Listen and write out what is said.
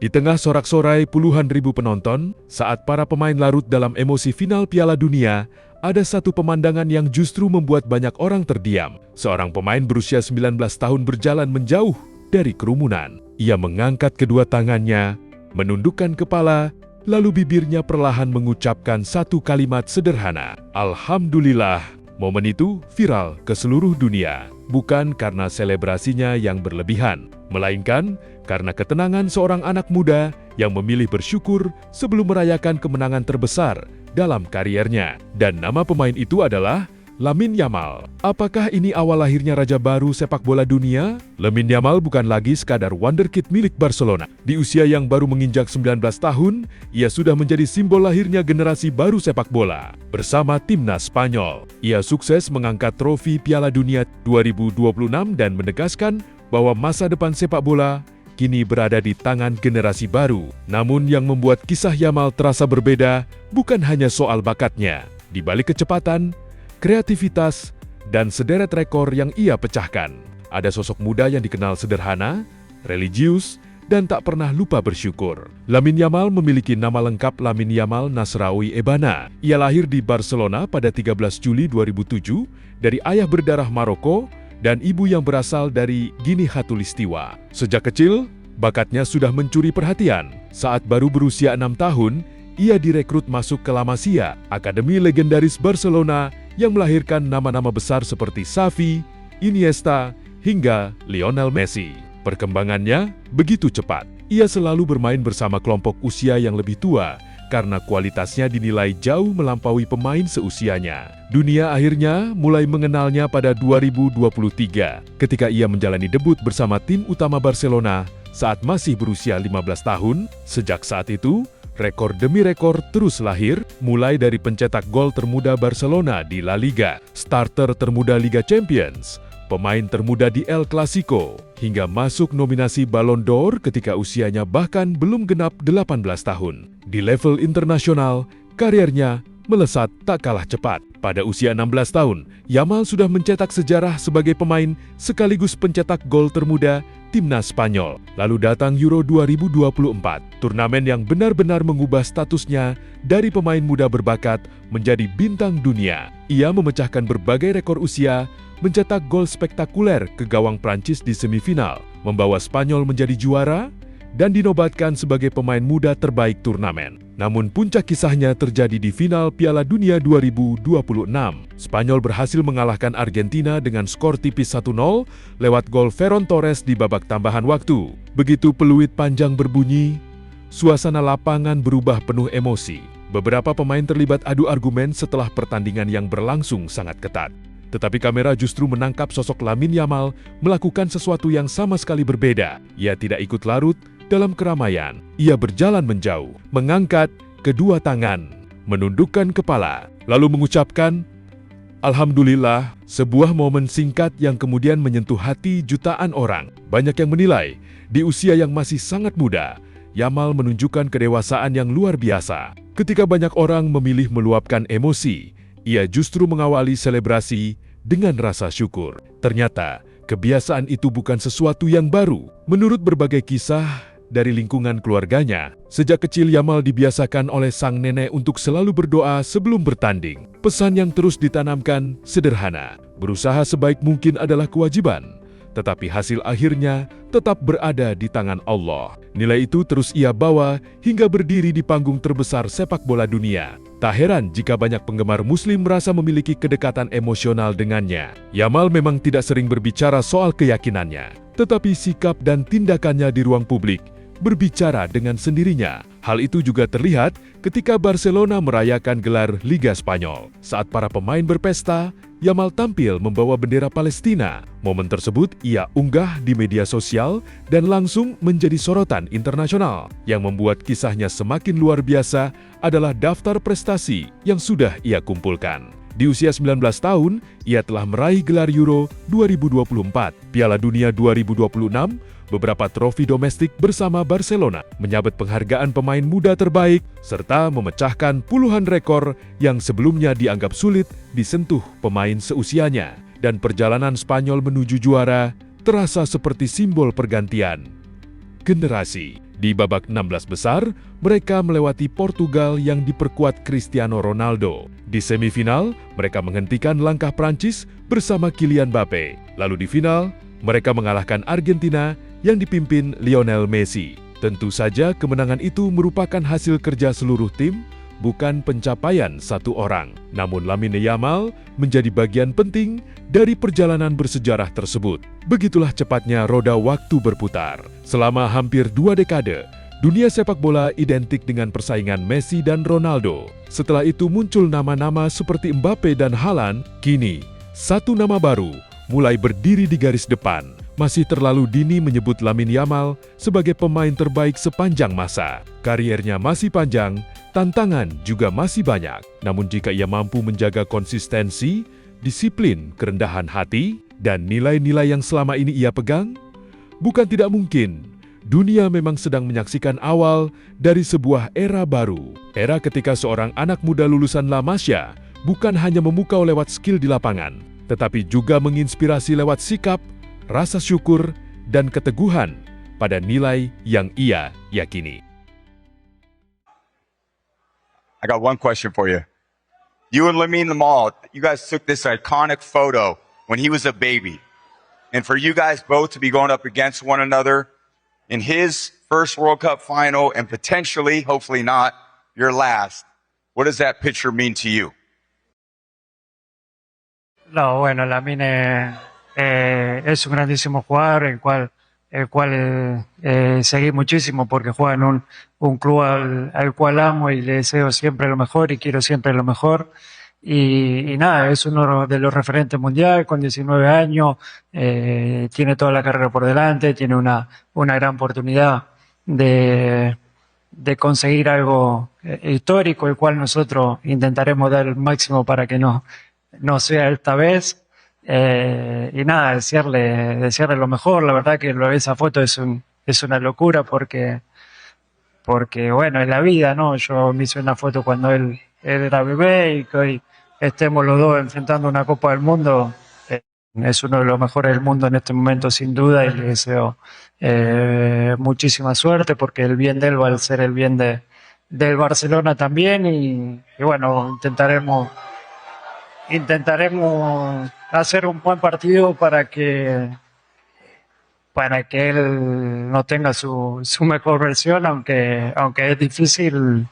Di tengah sorak-sorai puluhan ribu penonton, saat para pemain larut dalam emosi final Piala Dunia, ada satu pemandangan yang justru membuat banyak orang terdiam. Seorang pemain berusia 19 tahun berjalan menjauh dari kerumunan. Ia mengangkat kedua tangannya, menundukkan kepala, lalu bibirnya perlahan mengucapkan satu kalimat sederhana, "Alhamdulillah." Momen itu viral ke seluruh dunia, bukan karena selebrasinya yang berlebihan, melainkan karena ketenangan seorang anak muda yang memilih bersyukur sebelum merayakan kemenangan terbesar dalam kariernya. Dan nama pemain itu adalah Lamine Yamal. Apakah ini awal lahirnya raja baru sepak bola dunia? Lamine Yamal bukan lagi sekadar wonderkid milik Barcelona. Di usia yang baru menginjak 19 tahun, ia sudah menjadi simbol lahirnya generasi baru sepak bola. Bersama timnas Spanyol, ia sukses mengangkat trofi Piala Dunia 2026 dan menegaskan bahwa masa depan sepak bola kini berada di tangan generasi baru. Namun yang membuat kisah Yamal terasa berbeda bukan hanya soal bakatnya. Di balik kecepatan, kreativitas, dan sederet rekor yang ia pecahkan, ada sosok muda yang dikenal sederhana, religius, dan tak pernah lupa bersyukur. Lamine Yamal memiliki nama lengkap Lamine Yamal Nasraoui Ebana. Ia lahir di Barcelona pada 13 Juli 2007 dari ayah berdarah Maroko dan ibu yang berasal dari Gini Khatulistiwa. Sejak kecil, bakatnya sudah mencuri perhatian. Saat baru berusia 6 tahun, ia direkrut masuk ke La Masia, akademi legendaris Barcelona yang melahirkan nama-nama besar seperti Xavi, Iniesta, hingga Lionel Messi. Perkembangannya begitu cepat. Ia selalu bermain bersama kelompok usia yang lebih tua karena kualitasnya dinilai jauh melampaui pemain seusianya. Dunia akhirnya mulai mengenalnya pada 2023 ketika ia menjalani debut bersama tim utama Barcelona saat masih berusia 15 tahun. Sejak saat itu, rekor demi rekor terus lahir, mulai dari pencetak gol termuda Barcelona di La Liga, starter termuda Liga Champions, pemain termuda di El Clasico, hingga masuk nominasi Ballon d'Or ketika usianya bahkan belum genap 18 tahun. Di level internasional, kariernya melesat tak kalah cepat. Pada usia 16 tahun, Yamal sudah mencetak sejarah sebagai pemain sekaligus pencetak gol termuda timnas Spanyol. Lalu datang Euro 2024, turnamen yang benar-benar mengubah statusnya dari pemain muda berbakat menjadi bintang dunia. Ia memecahkan berbagai rekor usia, mencetak gol spektakuler ke gawang Prancis di semifinal, membawa Spanyol menjadi juara, dan dinobatkan sebagai pemain muda terbaik turnamen. Namun puncak kisahnya terjadi di final Piala Dunia 2026. Spanyol berhasil mengalahkan Argentina dengan skor tipis 1-0 lewat gol Ferran Torres di babak tambahan waktu. Begitu peluit panjang berbunyi, suasana lapangan berubah penuh emosi. Beberapa pemain terlibat adu argumen setelah pertandingan yang berlangsung sangat ketat. Tetapi kamera justru menangkap sosok Lamine Yamal melakukan sesuatu yang sama sekali berbeda. Ia tidak ikut larut dalam keramaian. Ia berjalan menjauh, mengangkat kedua tangan, menundukkan kepala, lalu mengucapkan, "Alhamdulillah," sebuah momen singkat yang kemudian menyentuh hati jutaan orang. Banyak yang menilai, di usia yang masih sangat muda, Yamal menunjukkan kedewasaan yang luar biasa. Ketika banyak orang memilih meluapkan emosi, ia justru mengawali selebrasi dengan rasa syukur. Ternyata, kebiasaan itu bukan sesuatu yang baru. Menurut berbagai kisah dari lingkungan keluarganya, sejak kecil Yamal dibiasakan oleh sang nenek untuk selalu berdoa sebelum bertanding. Pesan yang terus ditanamkan sederhana, berusaha sebaik mungkin adalah kewajiban, tetapi hasil akhirnya tetap berada di tangan Allah. Nilai itu terus ia bawa hingga berdiri di panggung terbesar sepak bola dunia. Tak heran jika banyak penggemar Muslim merasa memiliki kedekatan emosional dengannya. Yamal memang tidak sering berbicara soal keyakinannya, tetapi sikap dan tindakannya di ruang publik berbicara dengan sendirinya. Hal itu juga terlihat ketika Barcelona merayakan gelar Liga Spanyol. Saat para pemain berpesta, Yamal tampil membawa bendera Palestina. Momen tersebut ia unggah di media sosial dan langsung menjadi sorotan internasional. Yang membuat kisahnya semakin luar biasa adalah daftar prestasi yang sudah ia kumpulkan. Di usia 19 tahun, ia telah meraih gelar Euro 2024, Piala Dunia 2026, beberapa trofi domestik bersama Barcelona, menyabet penghargaan pemain muda terbaik, serta memecahkan puluhan rekor yang sebelumnya dianggap sulit disentuh pemain seusianya. Dan perjalanan Spanyol menuju juara terasa seperti simbol pergantian generasi. Di babak 16 besar, mereka melewati Portugal yang diperkuat Cristiano Ronaldo. Di semifinal, mereka menghentikan langkah Prancis bersama Kylian Mbappe. Lalu di final, mereka mengalahkan Argentina yang dipimpin Lionel Messi. Tentu saja kemenangan itu merupakan hasil kerja seluruh tim, bukan pencapaian satu orang. Namun Lamine Yamal menjadi bagian penting dari perjalanan bersejarah tersebut. Begitulah cepatnya roda waktu berputar. Selama hampir 2 dekade, dunia sepak bola identik dengan persaingan Messi dan Ronaldo. Setelah itu muncul nama-nama seperti Mbappe dan Haaland. Kini, satu nama baru mulai berdiri di garis depan. Masih terlalu dini menyebut Lamine Yamal sebagai pemain terbaik sepanjang masa. Kariernya masih panjang, tantangan juga masih banyak. Namun jika ia mampu menjaga konsistensi, disiplin, kerendahan hati, dan nilai-nilai yang selama ini ia pegang, bukan tidak mungkin dunia memang sedang menyaksikan awal dari sebuah era baru. Era ketika seorang anak muda lulusan La Masia bukan hanya memukau lewat skill di lapangan, tetapi juga menginspirasi lewat sikap, rasa syukur, dan keteguhan pada nilai yang ia yakini. I got one question for you. You and Lamine Yamal, you guys took this iconic photo when he was a baby. And for you guys both to be going up against one another in his first World Cup final and potentially, hopefully not, your last, what does that picture mean to you? No, bueno, Lamine es un grandísimo jugador, el cual seguí muchísimo porque juega en un club al cual amo y le deseo siempre lo mejor y quiero siempre lo mejor. Y nada, es uno de los referentes mundiales con 19 años, tiene toda la carrera por delante, tiene una gran oportunidad de conseguir algo histórico, el cual nosotros intentaremos dar el máximo para que no sea esta vez. Y nada, desearle lo mejor. La verdad que esa foto es una locura porque bueno, es la vida, ¿no? Yo me hice una foto cuando él era bebé y que hoy estemos los dos enfrentando una Copa del Mundo. Es uno de los mejores del mundo en este momento, sin duda, y le deseo muchísima suerte porque el bien de él va a ser el bien del Barcelona también. Y bueno, intentaremos hacer un buen partido para que él no tenga su mejor versión, aunque es difícil